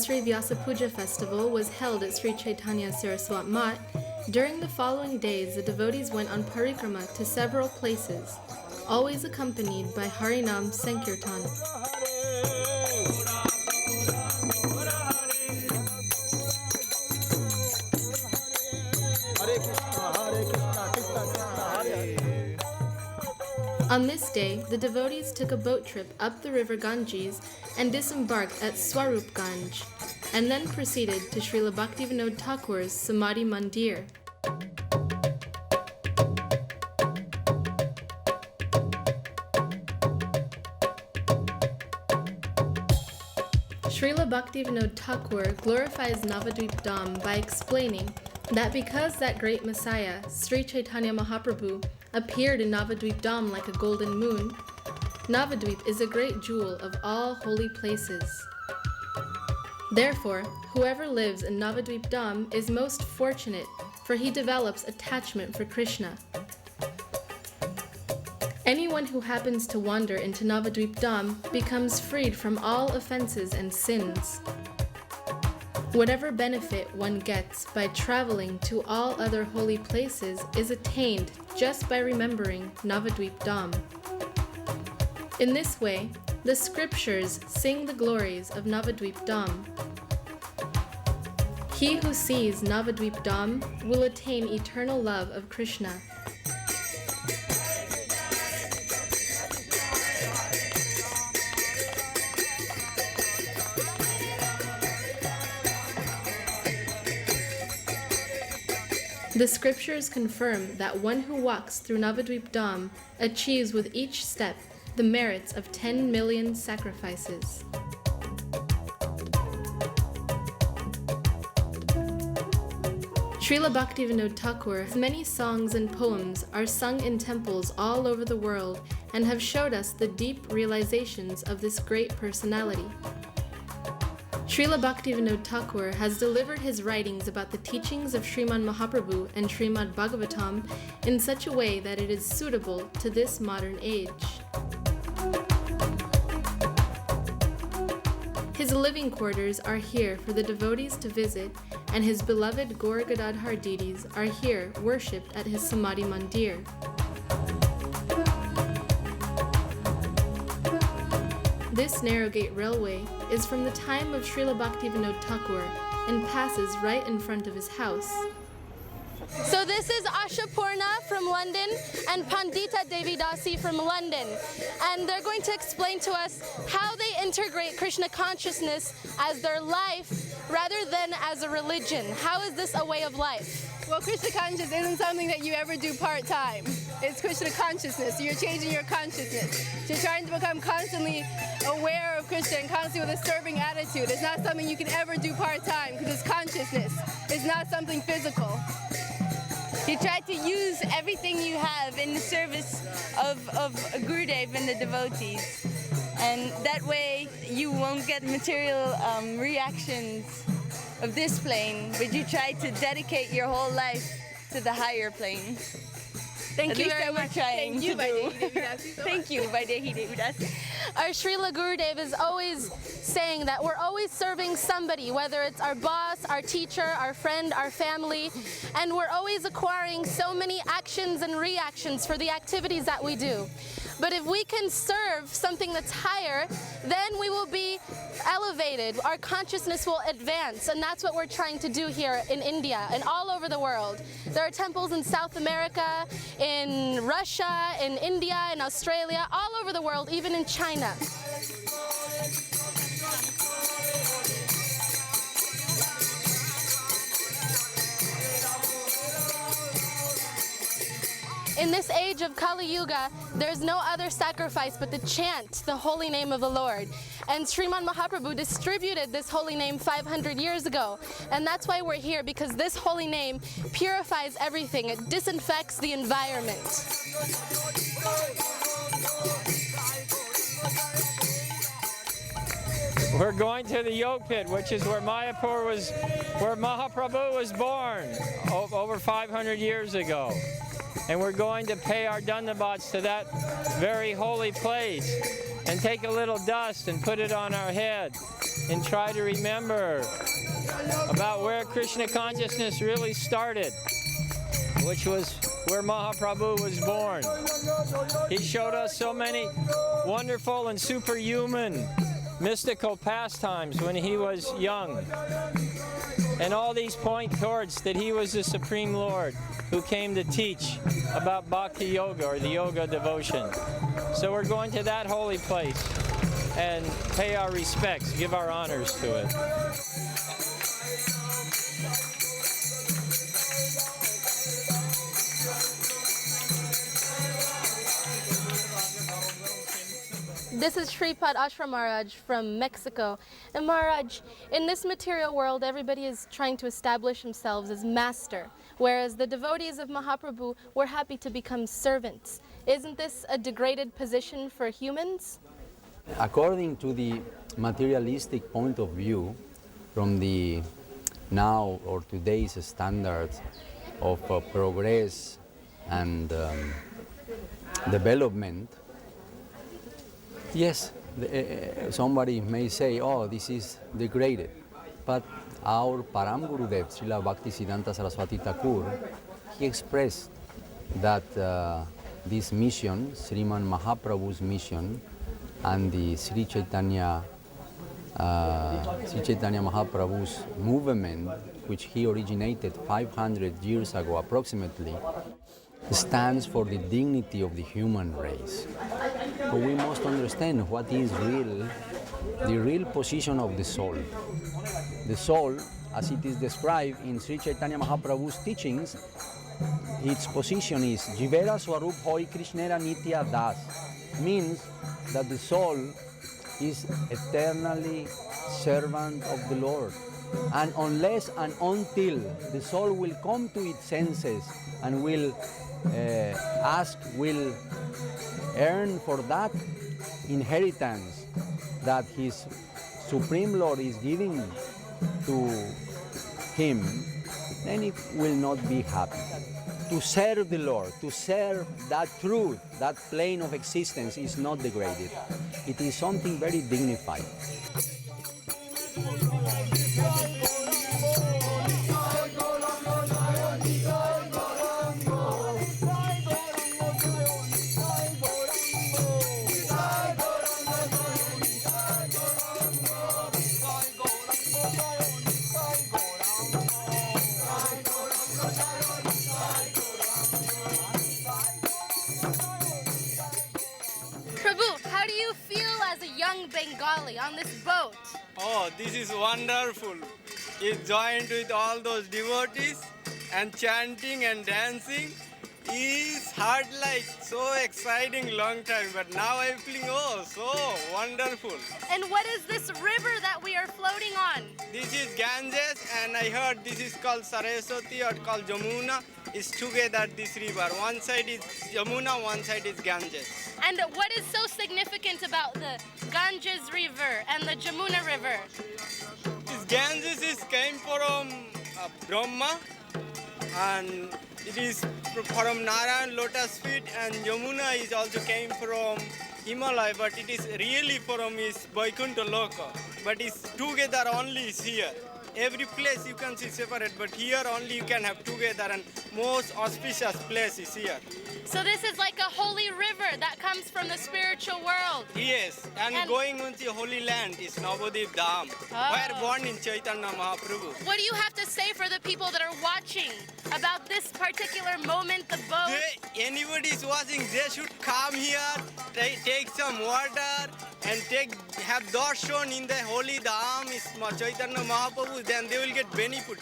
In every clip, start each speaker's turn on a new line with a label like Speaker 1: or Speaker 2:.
Speaker 1: Sri Vyasa Puja festival was held at Sri Chaitanya Saraswat Mat, during the following days the devotees went on parikrama to several places, always accompanied by Harinam Sankirtan. On this day, the devotees took a boat trip up the river Ganges and disembarked at Swarupganj, and then proceeded to Srila Bhaktivinoda Thakur's Samadhi Mandir. Srila Bhaktivinoda Thakur glorifies Navadvip Dham by explaining that because that great Messiah, Sri Chaitanya Mahaprabhu, appeared in Navadvip Dham like a golden moon, Navadvip is a great jewel of all holy places. Therefore, whoever lives in Navadvip Dham is most fortunate, for he develops attachment for Krishna. Anyone who happens to wander into Navadvip Dham becomes freed from all offenses and sins. Whatever benefit one gets by traveling to all other holy places is attained just by remembering Navadvip Dham. In this way, the scriptures sing the glories of Navadvip Dham. He who sees Navadvip Dham will attain eternal love of Krishna. The scriptures confirm that one who walks through Navadvip Dham achieves with each step the merits of 10 million sacrifices. Srila Bhaktivinoda Thakur's many songs and poems are sung in temples all over the world and have showed us the deep realizations of this great personality. Srila Bhaktivinoda Thakur has delivered his writings about the teachings of Sriman Mahaprabhu and Srimad Bhagavatam in such a way that it is suitable to this modern age. His living quarters are here for the devotees to visit, and his beloved Gaur Gadadhar deities are here worshipped at his Samadhi Mandir. This narrow gauge railway is from the time of Srila Bhaktivinoda Thakur and passes right in front of his house. So this is Ashapurna from London and Pandita Devidasi from London, and they're going to explain to us how they integrate Krishna consciousness as their life rather than as a religion. How is this a way of life?
Speaker 2: Well, Krishna consciousness isn't something that you ever do part-time. It's Krishna consciousness. So you're changing your consciousness. You're trying to become constantly aware of Krishna and constantly with a serving attitude. It's not something you can ever do part-time because it's consciousness. It's not something physical.
Speaker 3: You try to use everything you have in the service of Gurudev and the devotees. And that way you won't get material reactions of this plane, but you try to dedicate your whole life to the higher plane.
Speaker 2: Thank you very much.
Speaker 3: Thank you, Thank you, Vaidehi Devidasi.
Speaker 1: Our Srila Gurudev is always saying that we're always serving somebody, whether it's our boss, our teacher, our friend, our family, and we're always acquiring so many actions and reactions for the activities that we do. But if we can serve something that's higher, then we will be elevated. Our consciousness will advance, and that's what we're trying to do here in India and all over the world. There are temples in South America, in Russia, in India, in Australia, all over the world, even in China. In this age of Kali Yuga, there's no other sacrifice but to chant the holy name of the Lord. And Sriman Mahaprabhu distributed this holy name 500 years ago. And that's why we're here, because this holy name purifies everything. It disinfects the environment.
Speaker 4: We're going to the Yog Pit, which is where where Mahaprabhu was born over 500 years ago. And we're going to pay our dandavats to that very holy place and take a little dust and put it on our head and try to remember about where Krishna consciousness really started, which was where Mahaprabhu was born. He showed us so many wonderful and superhuman mystical pastimes when he was young. And all these point towards that he was the Supreme Lord who came to teach about Bhakti Yoga, or the Yoga devotion. So we're going to that holy place and pay our respects, give our honors to it.
Speaker 1: This is Sripad Ashram Maharaj from Mexico. And Maharaj, in this material world, everybody is trying to establish themselves as master, whereas the devotees of Mahaprabhu were happy to become servants. Isn't this a degraded position for humans?
Speaker 5: According to the materialistic point of view, from the now or today's standards of progress and development, yes, somebody may say, oh, this is degraded. But our Param Gurudev, Srila Bhaktisiddhanta Saraswati Thakur, he expressed that this mission, Sriman Mahaprabhu's mission, and the Sri Chaitanya Mahaprabhu's movement, which he originated 500 years ago approximately, stands for the dignity of the human race. But we must understand what is the real position of the soul. The soul, as it is described in Sri Chaitanya Mahaprabhu's teachings, its position is Jivera Swarup Hoi Krishnera Nitya Das, means that the soul is eternally servant of the Lord. And unless and until the soul will come to its senses and will earn for that inheritance that his Supreme Lord is giving to him, then it will not be happy. To serve the Lord, to serve that truth, that plane of existence is not degraded. It is something very dignified.
Speaker 1: Bengali on this boat.
Speaker 6: Oh, this is wonderful. It's joined with all those devotees and chanting and dancing. Is hard like so exciting long time, but now I'm feeling so wonderful.
Speaker 1: And what is this river that we are floating on?
Speaker 6: This is Ganges, and I heard this is called Saraswati or called Jamuna. It's together this river. One side is Jamuna, one side is Ganges.
Speaker 1: And what is so significant about the Ganges River and the Jamuna River?
Speaker 6: This Ganges came from Brahma, and it is from Narayan lotus feet, and Yamuna is also came from Himalaya, but it is really from his Vaikuntha Loka. But it's together only is here. Every place you can see separate, but here only you can have together, and most auspicious place is here.
Speaker 1: So this is like a holy river that comes from the spiritual world.
Speaker 6: Yes, and going on the holy land is Navadip Dham, where born in Chaitanya Mahaprabhu.
Speaker 1: What do you have to say for the people that are watching about this particular moment, the boat?
Speaker 6: Anybody is watching, they should come here, take some water, and have darshan in the holy Dham, is Chaitanya Mahaprabhu, then they will get benefit.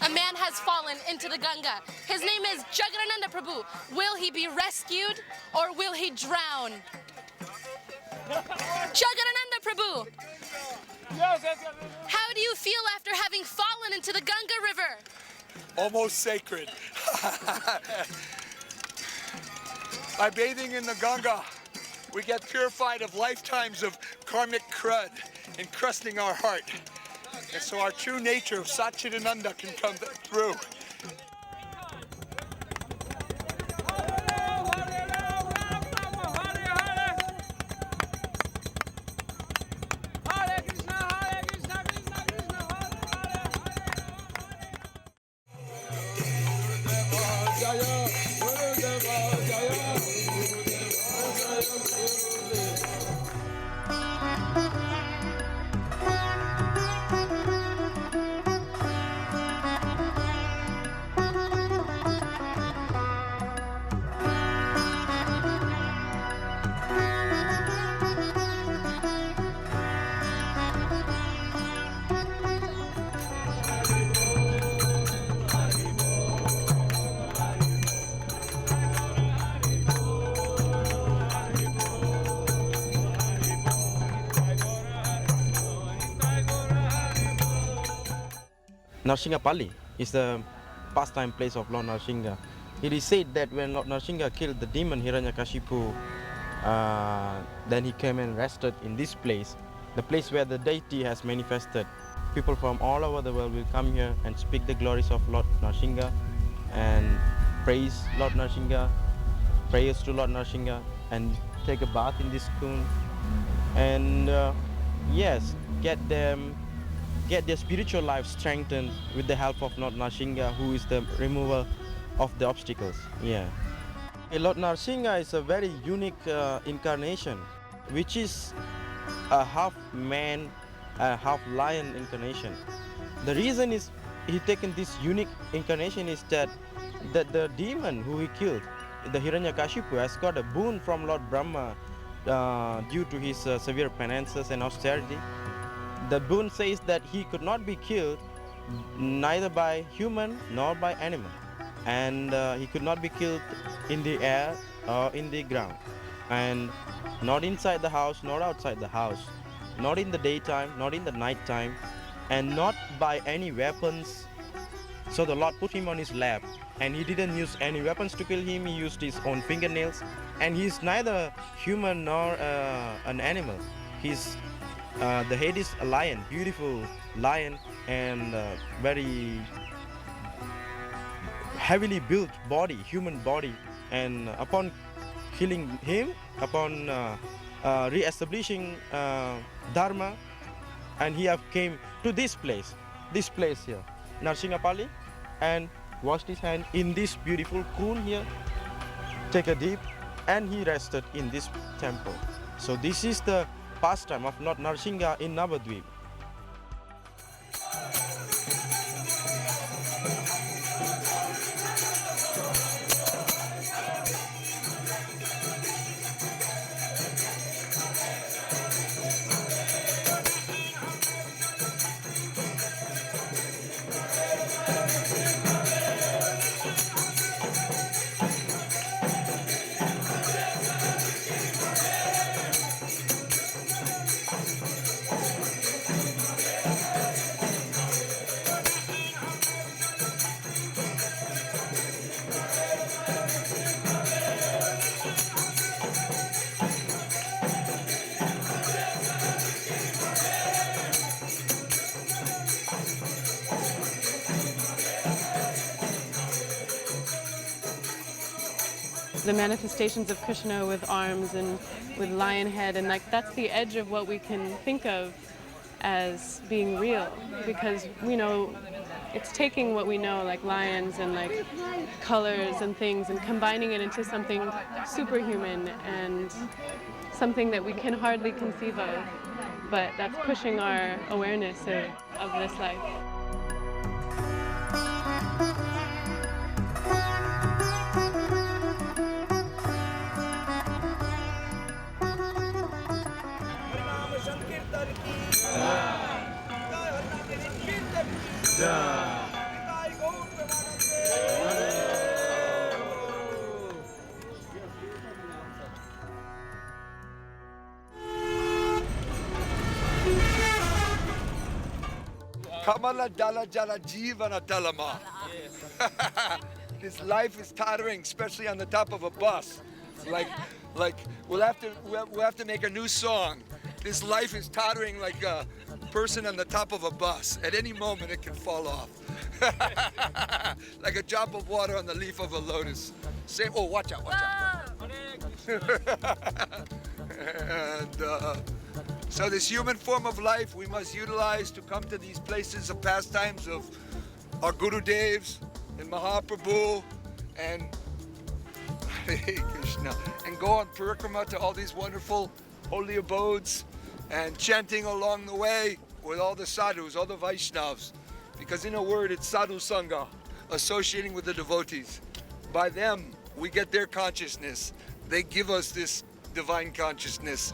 Speaker 1: A man has fallen into the Ganga. His name is Jagadananda Prabhu. Will he be rescued or will he drown? Jagadananda Prabhu!
Speaker 7: Yes.
Speaker 1: How do you feel after having fallen into the Ganga River?
Speaker 7: Almost sacred. By bathing in the Ganga, we get purified of lifetimes of karmic crud encrusting our heart. And so our true nature of Satchidananda can come through.
Speaker 8: Narsingapalli is the pastime place of Lord Narsingha. It is said that when Lord Narsingha killed the demon Hiranyakashipu, then he came and rested in this place, the place where the deity has manifested. People from all over the world will come here and speak the glories of Lord Narsingha and praise Lord Narsingha, prayers to Lord Narsingha, and take a bath in this kun. And yes, get their spiritual life strengthened with the help of Lord Narsingha, who is the remover of the obstacles. Yeah. Lord Narsingha is a very unique incarnation, which is a half man, a half lion incarnation. The reason is he taken this unique incarnation is that the demon who he killed, the Hiranyakashipu, has got a boon from Lord Brahma due to his severe penances and austerity. The boon says that he could not be killed neither by human nor by animal, and he could not be killed in the air or in the ground, and not inside the house nor outside the house, not in the daytime, not in the nighttime, and not by any weapons. So the Lord put him on his lap, and he didn't use any weapons to kill him. He used his own fingernails, and he's neither human nor an animal. The head is a lion, beautiful lion, and very heavily built body, human body. And upon killing him, upon re-establishing Dharma, and he have came to this place here, Narsingapalli, and washed his hand in this beautiful kun here, take a dip, and he rested in this temple. So this is the pastime of Lord Narsingha in Navadvip.
Speaker 9: The manifestations of Krishna with arms and with lion head, and like that's the edge of what we can think of as being real, because we know it's taking what we know, like lions and like colors and things, and combining it into something superhuman and something that we can hardly conceive of, but that's pushing our awareness of this life.
Speaker 7: Kamala Dala Jala Jivana Dalama. This life is tottering, especially on the top of a bus. Like we'll have to make a new song. This life is tottering like a person on the top of a bus. At any moment it can fall off. Like a drop of water on the leaf of a lotus. Say, oh, watch out, watch out. And so this human form of life we must utilize to come to these places of pastimes of our Guru Devs and Mahaprabhu and Hare Krishna, and go on parikrama to all these wonderful holy abodes and chanting along the way with all the sadhus, all the Vaishnavas, because in a word it's sadhu sangha, associating with the devotees. By them we get their consciousness. They give us this divine consciousness.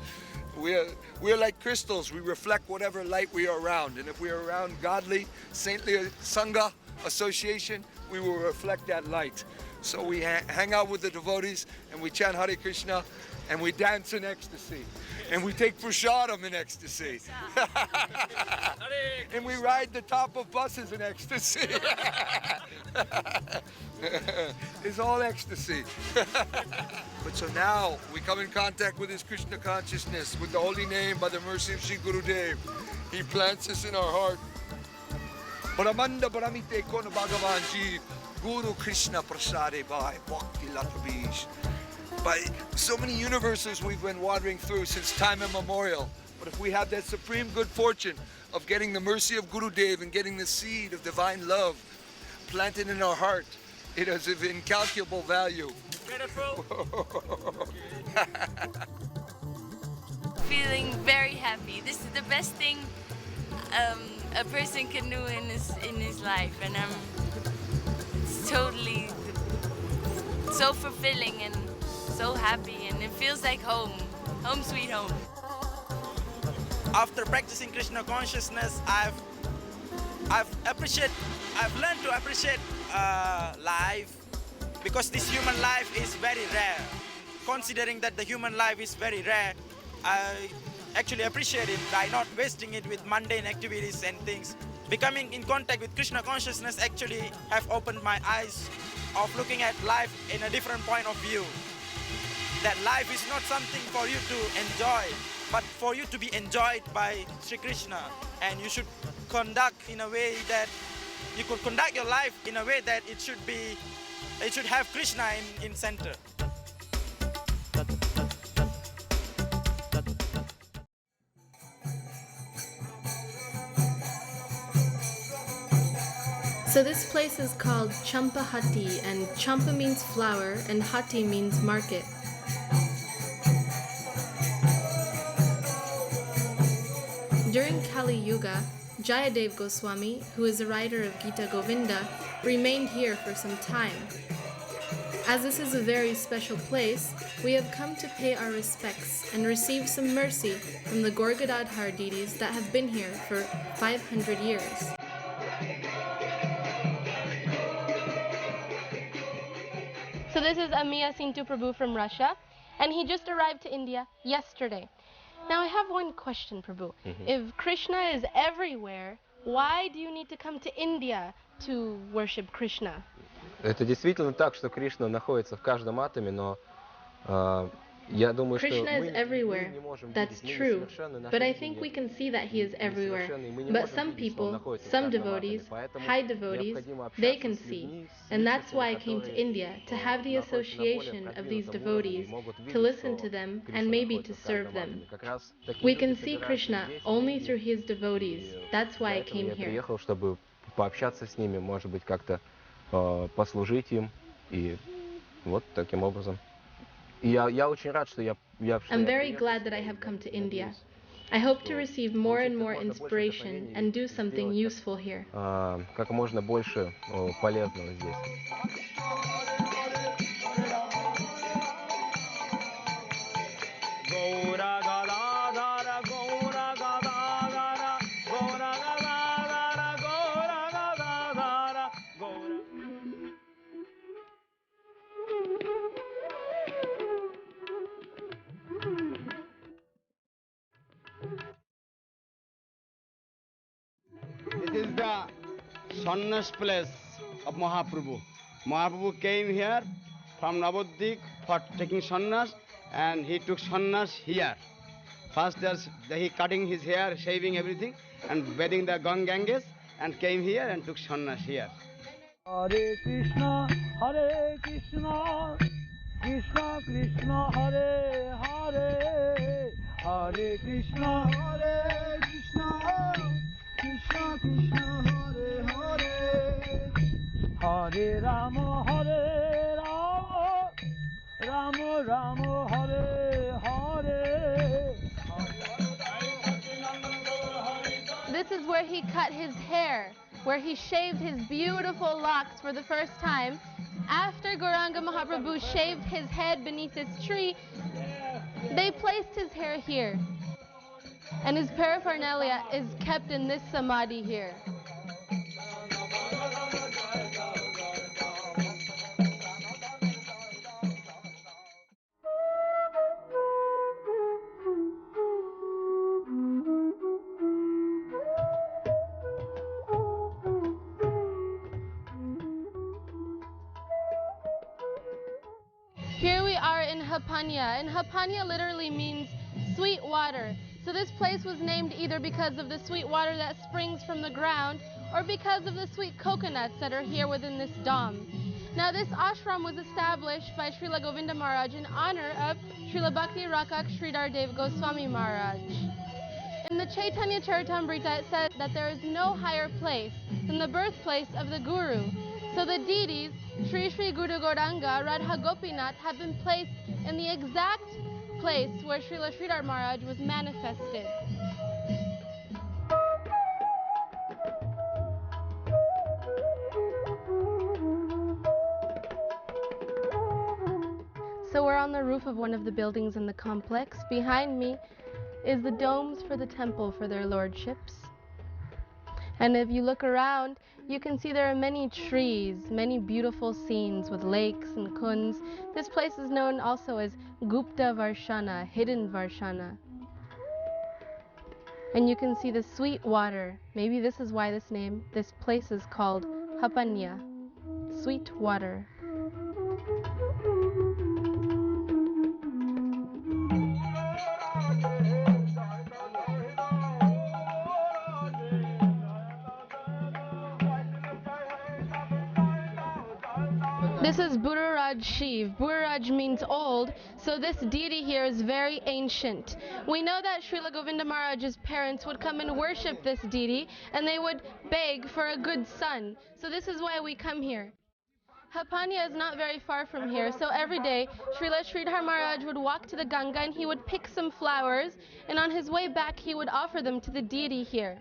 Speaker 7: We're like crystals. We reflect whatever light we are around. And if we are around godly, saintly sangha association, we will reflect that light. So we hang out with the devotees and we chant Hare Krishna and we dance in ecstasy. And we take prasadam in ecstasy. and we ride the top of buses in ecstasy. It's all ecstasy. But so now we come in contact with his Krishna consciousness, with the holy name by the mercy of Sri Gurudev. He plants this in our heart. Brahmanda Brahmite Kon Bhagavan Ji, Guru Krishna Prasade Bhai, Bhakti Latabish. By so many universes we've been wandering through since time immemorial. But if we have that supreme good fortune of getting the mercy of Gurudev and getting the seed of divine love planted in our heart, it is of incalculable value.
Speaker 3: Feeling very happy. This is the best thing a person can do in his life, and it's totally so fulfilling and so happy, and it feels like home sweet home.
Speaker 10: After practicing Krishna consciousness, I've learned to appreciate life, because this human life is very rare. Considering that the human life is very rare, I actually appreciate it by not wasting it with mundane activities and things. Becoming in contact with Krishna consciousness actually have opened my eyes of looking at life in a different point of view. That life is not something for you to enjoy, but for you to be enjoyed by Sri Krishna. And you should conduct in a way that you could conduct your life in a way that it should have Krishna in center.
Speaker 1: So this place is called Champa Hatti, and Champa means flower and Hatti means market. During Kali Yuga, Jayadev Goswami, who is a writer of Gita Govinda, remained here for some time. As this is a very special place, we have come to pay our respects and receive some mercy from the Gorgadadhar deities that have been here for 500 years. So this is Amiya Sintu Prabhu from Russia, and he just arrived to India yesterday. Now I have one question, Prabhu. If Krishna is everywhere, why do you need to come to India to worship Krishna?
Speaker 11: Это действительно так, что Кришна находится в каждом атоме, но я думаю, что
Speaker 1: Krishna is everywhere. That's true. But I think we can see that he is everywhere. But some people, some devotees, high devotees, they can see. And that's why I came to India, to have the association of these devotees, to listen to them and maybe to serve them. We can see Krishna only through his devotees. That's why I came here.
Speaker 11: приехал, чтобы пообщаться с ними, может быть, как-то послужить им, и вот таким образом. Я очень рад, что я
Speaker 1: I'm very glad that I have come to India. I hope to receive more and more inspiration and do something useful here.
Speaker 11: Как можно больше полезного здесь.
Speaker 12: This is the sannyas place of Mahaprabhu. Mahaprabhu came here from Navadvip for taking sannyas, and he took sannyas here. First he cutting his hair, shaving everything, and bathing the Ganges, and came here and took sannyas here.
Speaker 13: Hare Krishna, Krishna Krishna, Hare Hare, Hare Krishna, Krishna Krishna, Hare Hare, Hare Rama, Hare Rama, Rama Rama, Hare Hare.
Speaker 1: This is where he cut his hair, where he shaved his beautiful locks for the first time. After Gauranga Mahaprabhu shaved his head beneath this tree, they placed his hair here. And his paraphernalia is kept in this samadhi here. Hapanya, and Hapanya literally means sweet water. So this place was named either because of the sweet water that springs from the ground or because of the sweet coconuts that are here within this dam. Now this ashram was established by Srila Govinda Maharaj in honor of Srila Bhakti Rakak Sridhar Dev Goswami Maharaj. In the Chaitanya Charitamrita it says that there is no higher place than the birthplace of the Guru. So the deities, Sri Sri Guru Gauranga, Radha Gopinath, have been placed in the exact place where Srila Sridhar Maharaj was manifested. So we're on the roof of one of the buildings in the complex. Behind me is the domes for the temple for their lordships. And if you look around, you can see there are many trees, many beautiful scenes with lakes and kunds. This place is known also as Gupta Varshana, hidden Varshana. And you can see the sweet water. Maybe this is why this place is called Hapanya, sweet water. This is Buraraj Shiv. Buraraj means old, so this deity here is very ancient. We know that Srila Govinda Maharaj's parents would come and worship this deity, and they would beg for a good son. So this is why we come here. Hapanya is not very far from here, so every day Srila Sridhar Maharaj would walk to the Ganga and he would pick some flowers, and on his way back he would offer them to the deity here.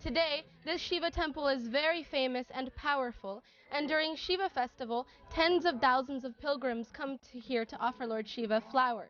Speaker 1: Today, this Shiva temple is very famous and powerful, and during Shiva festival, tens of thousands of pilgrims come here to offer Lord Shiva flowers.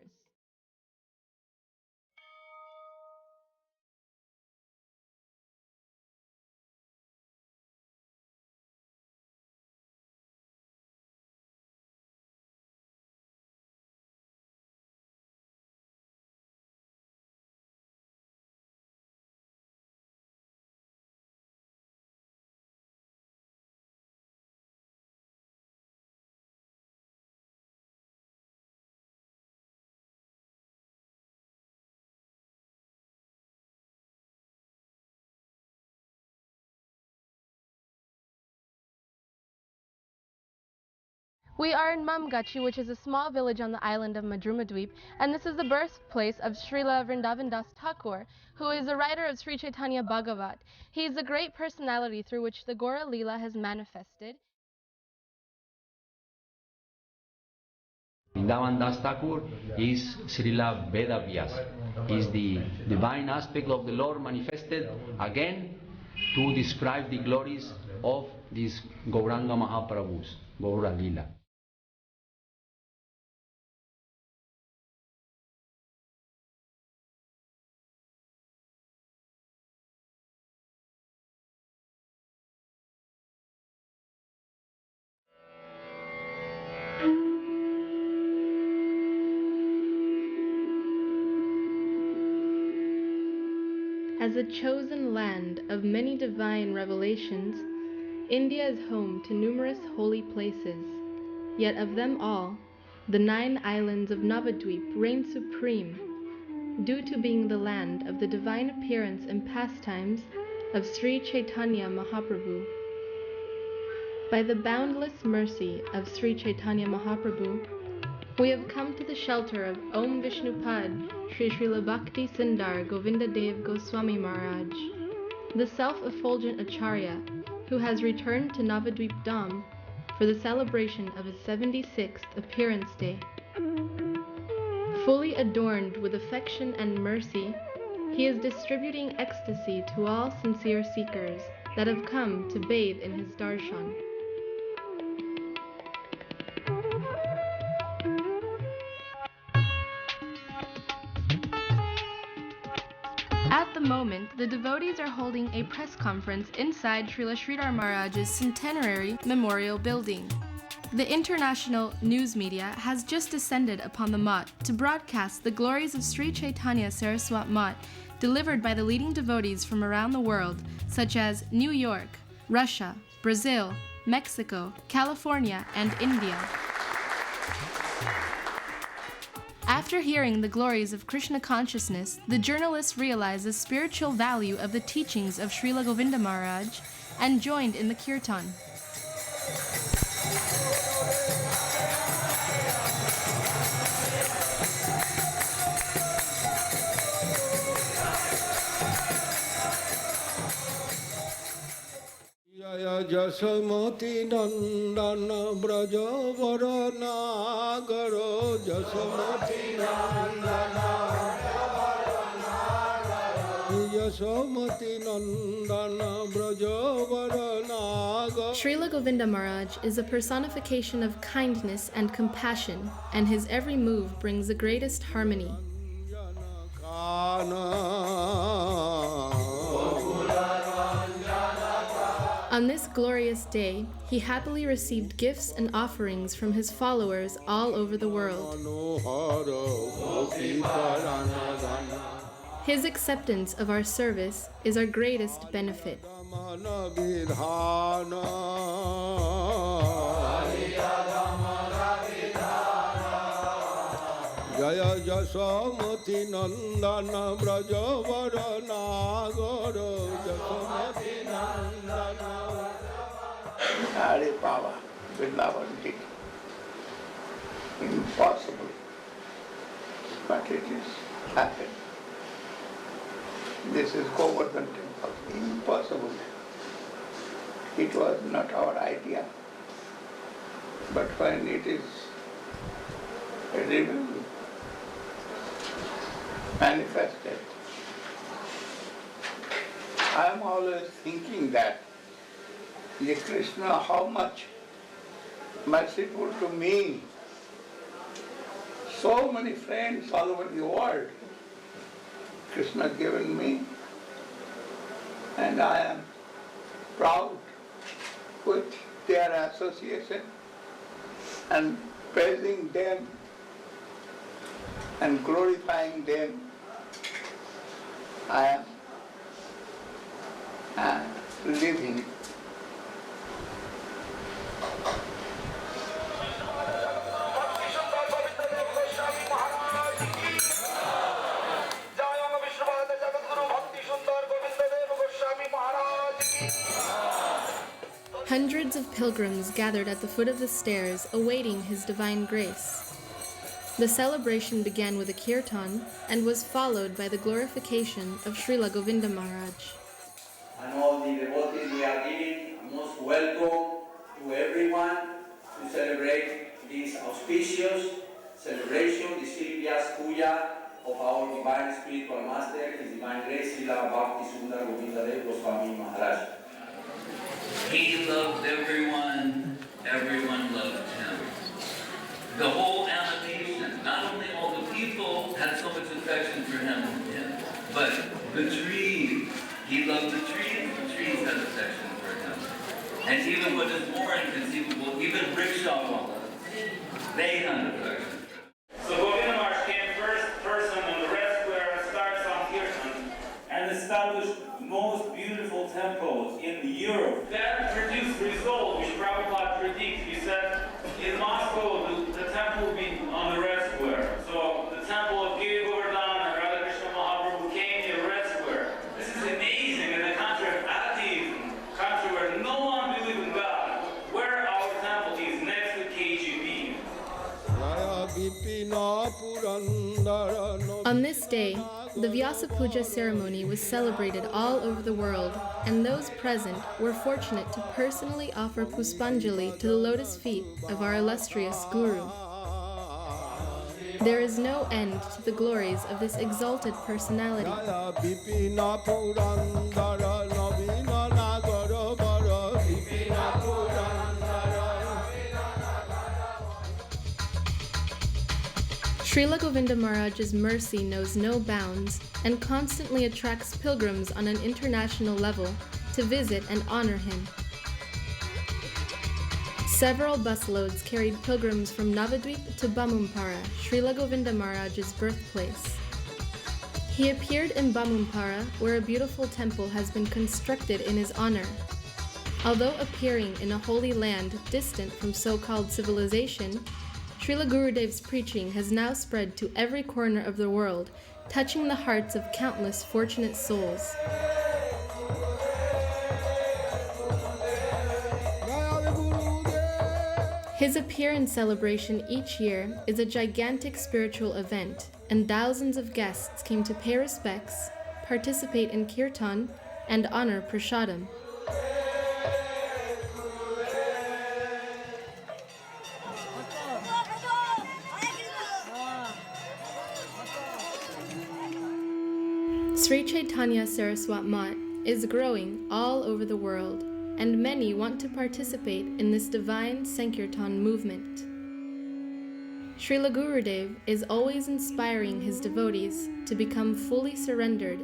Speaker 1: We are in Mamgachi, which is a small village on the island of Madrumadweep, and this is the birthplace of Srila Vrindavan Das Thakur, who is a writer of Sri Chaitanya Bhagavat. He is a great personality through which the Gora Leela has manifested.
Speaker 14: Vrindavan Das Thakur is Srila Vedavyasa. He is the divine aspect of the Lord manifested again to describe the glories of these Gauranga Mahaprabhus, Gora Leela.
Speaker 1: As a chosen land of many divine revelations, India is home to numerous holy places. Yet of them all, the 9 islands of Navadvip reign supreme, due to being the land of the divine appearance and pastimes of Sri Chaitanya Mahaprabhu. By the boundless mercy of Sri Chaitanya Mahaprabhu, we have come to the shelter of Om Vishnupad Sri Srila Bhakti Sindar Govinda Dev Goswami Maharaj, the self-effulgent Acharya who has returned to Navadvip Dham for the celebration of his 76th appearance day. Fully adorned with affection and mercy, he is distributing ecstasy to all sincere seekers that have come to bathe in his darshan. At the moment, the devotees are holding a press conference inside Srila Sridhar Maharaj's centenary memorial building. The international news media has just descended upon the Math to broadcast the glories of Sri Chaitanya Saraswat Math delivered by the leading devotees from around the world, such as New York, Russia, Brazil, Mexico, California, and India. After hearing the glories of Krishna consciousness, the journalist realized the spiritual value of the teachings of Srila Govinda Maharaj and joined in the kirtan.
Speaker 13: Jasamati Nandana Braja Varana Garo Jasamati Nandana Jasamati Nandana Braja Varana Garo.
Speaker 1: Srila Govinda Maharaj is a personification of kindness and compassion, and his every move brings the greatest harmony. On this glorious day, he happily received gifts and offerings from his followers all over the world. His acceptance of our service is our greatest benefit.
Speaker 13: Jaya Jasamati Nandana Braja Varana Garo Jasamati Nandana.
Speaker 15: Hare Baba, Vrindavan did. Impossible. But it is happened. This is Govardhan temple. Impossible. It was not our idea. But when it is revealed, manifested, I am always thinking that Krishna, how much merciful to me. So many friends all over the world Krishna given me, and I am proud with their association and praising them and glorifying them. I am living.
Speaker 1: Hundreds of pilgrims gathered at the foot of the stairs, awaiting his divine grace. The celebration began with a kirtan and was followed by the glorification of Srila Govinda Maharaj.
Speaker 14: And all the devotees we are giving most welcome to everyone to celebrate this auspicious celebration, the Silvia's Puja of our Divine Spiritual Master, His Divine Grace, Srila Bhakti Sundar Govinda Dev Goswami Maharaj.
Speaker 16: He loved everyone, everyone loved him. The whole animation, not only all the people had so much affection for him, but the trees, he loved the trees had affection for him. And even what is more inconceivable, even rickshaw they had affection.
Speaker 17: So Govinda Maharaj came first person in the Red Square, starts on Kirtan, and established most beautiful temples in Europe. That produced result which Prabhupada predicted. He said, in Moscow, the temple will be on the Red Square. So the temple of Govardhan and Radha Krishna Mahaprabhu came in the Red Square. This is amazing in the country of atheism, country where no one believes in God, where our temple is next to KGB.
Speaker 1: On this day, the Vyasa Puja ceremony was celebrated all over the world, and those present were fortunate to personally offer Puspanjali to the lotus feet of our illustrious Guru. There is no end to the glories of this exalted personality. Srila Govinda Maharaj's mercy knows no bounds and constantly attracts pilgrims on an international level to visit and honor him. Several busloads carried pilgrims from Navadvip to Bamumpara, Srila Govinda Maharaj's birthplace. He appeared in Bamumpara, where a beautiful temple has been constructed in his honor. Although appearing in a holy land distant from so-called civilization, Srila Gurudev's preaching has now spread to every corner of the world, touching the hearts of countless fortunate souls. His appearance celebration each year is a gigantic spiritual event, and thousands of guests came to pay respects, participate in kirtan, and honor prasadam. Sri Chaitanya Saraswat Mat is growing all over the world, and many want to participate in this divine Sankirtan movement. Srila Gurudev is always inspiring his devotees to become fully surrendered.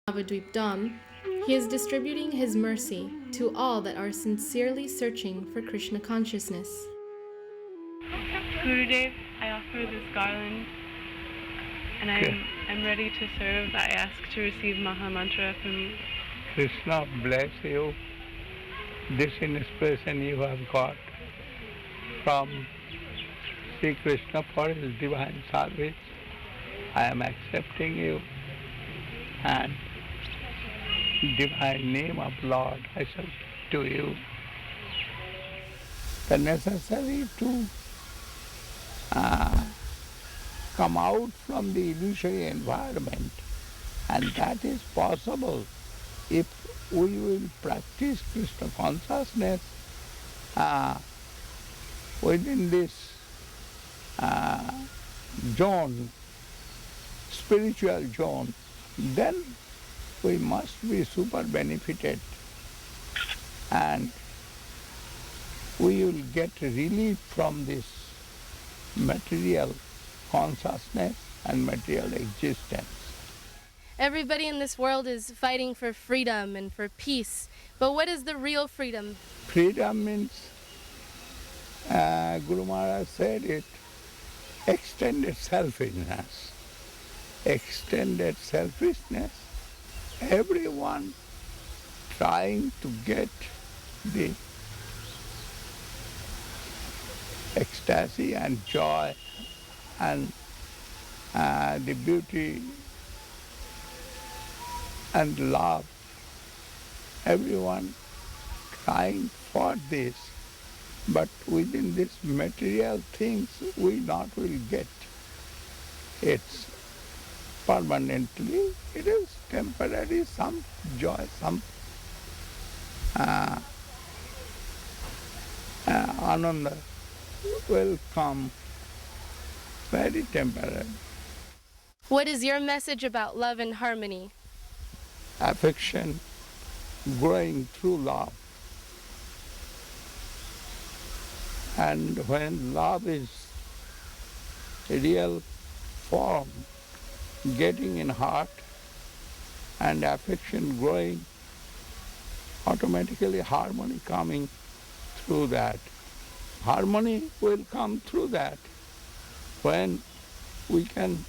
Speaker 1: Navadvip Dham, he is distributing his mercy to all that are sincerely searching for Krishna consciousness.
Speaker 9: Gurudev, I offer this garland, and I'm ready to serve. I ask to receive Maha Mantra from you.
Speaker 13: Krishna bless you. This inspiration you have got from Sri Krishna for his divine service. I am accepting you, and divine name of Lord I shall to you. The necessary to come out from the illusory environment, and that is possible if we will practice Krishna consciousness within this zone, spiritual zone, then we must be super benefited, and we will get relief from this material consciousness and material existence.
Speaker 1: Everybody in this world is fighting for freedom and for peace, but what is the real freedom?
Speaker 13: Freedom means, Guru Maharaj said it, extended selfishness. Extended selfishness, everyone trying to get the ecstasy and joy and the beauty and love. Everyone trying for this, but within these material things we not will get. It's permanently, it is temporary, some joy, some ananda will come, very temporary.
Speaker 1: What is your message about love and harmony?
Speaker 13: Affection growing through love. And when love is real form, getting in heart and affection growing, automatically harmony coming through that. Harmony will come through that when we can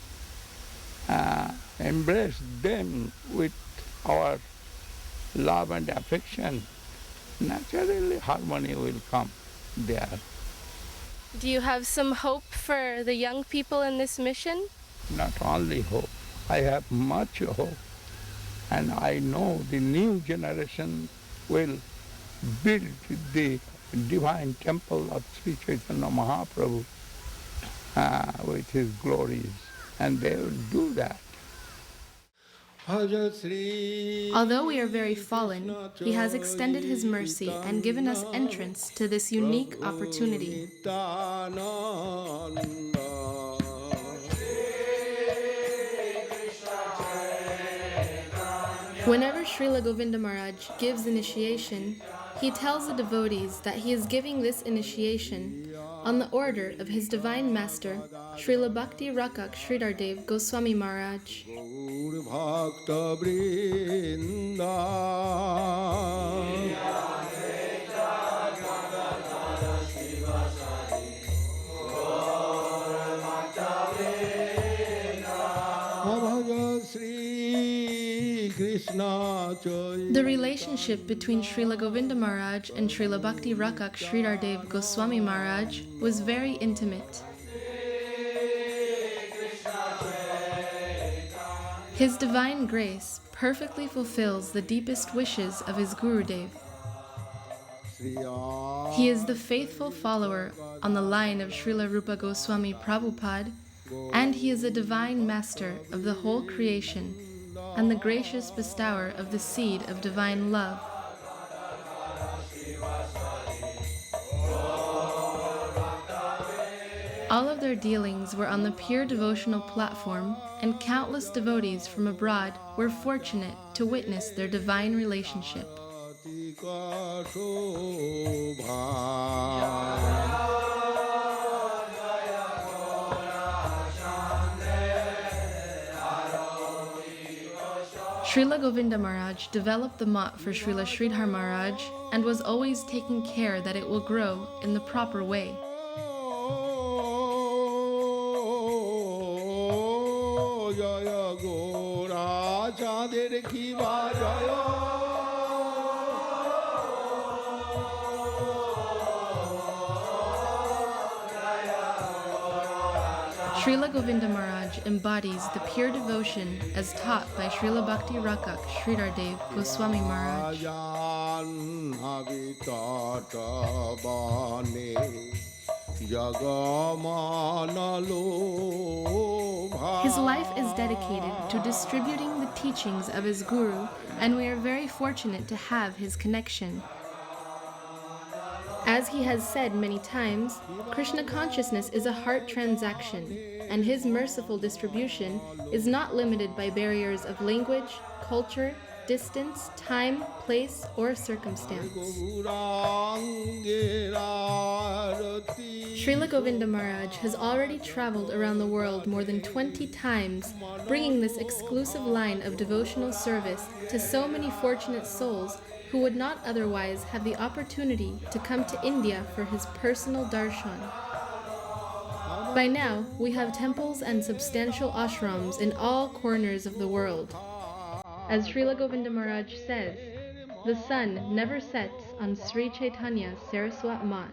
Speaker 13: embrace them with our love and affection. Naturally harmony will come there.
Speaker 1: Do you have some hope for the young people in this mission?
Speaker 13: Not only hope, I have much hope, and I know the new generation will build the divine temple of Sri Chaitanya Mahaprabhu with his glories, and they will do that.
Speaker 1: Although we are very fallen, he has extended his mercy and given us entrance to this unique opportunity. Whenever Srila Govinda Maharaj gives initiation, he tells the devotees that he is giving this initiation on the order of his divine master, Srila Bhakti Rakak Sridhardev Goswami Maharaj. The relationship between Srila Govinda Maharaj and Srila Bhakti Rakak Sridhardev Goswami Maharaj was very intimate. His divine grace perfectly fulfills the deepest wishes of his Gurudev. He is the faithful follower on the line of Srila Rupa Goswami Prabhupada, and he is a divine master of the whole creation and the gracious bestower of the seed of divine love. All of their dealings were on the pure devotional platform, and countless devotees from abroad were fortunate to witness their divine relationship. Srila Govinda Maharaj developed the mat for Srila Sridhar Maharaj and was always taking care that it will grow in the proper way. Srila Govinda Maharaj embodies the pure devotion as taught by Srila Bhakti Rakak Sridhardev Goswami Maharaj. His life is dedicated to distributing the teachings of his Guru, and we are very fortunate to have his connection. As he has said many times, Krishna consciousness is a heart transaction, and his merciful distribution is not limited by barriers of language, culture, distance, time, place, or circumstance. Srila Govinda Maharaj has already traveled around the world more than 20 times, bringing this exclusive line of devotional service to so many fortunate souls who would not otherwise have the opportunity to come to India for his personal darshan. By now, we have temples and substantial ashrams in all corners of the world. As Srila Govinda Maharaj says, the sun never sets on Sri Chaitanya's Saraswat Mat.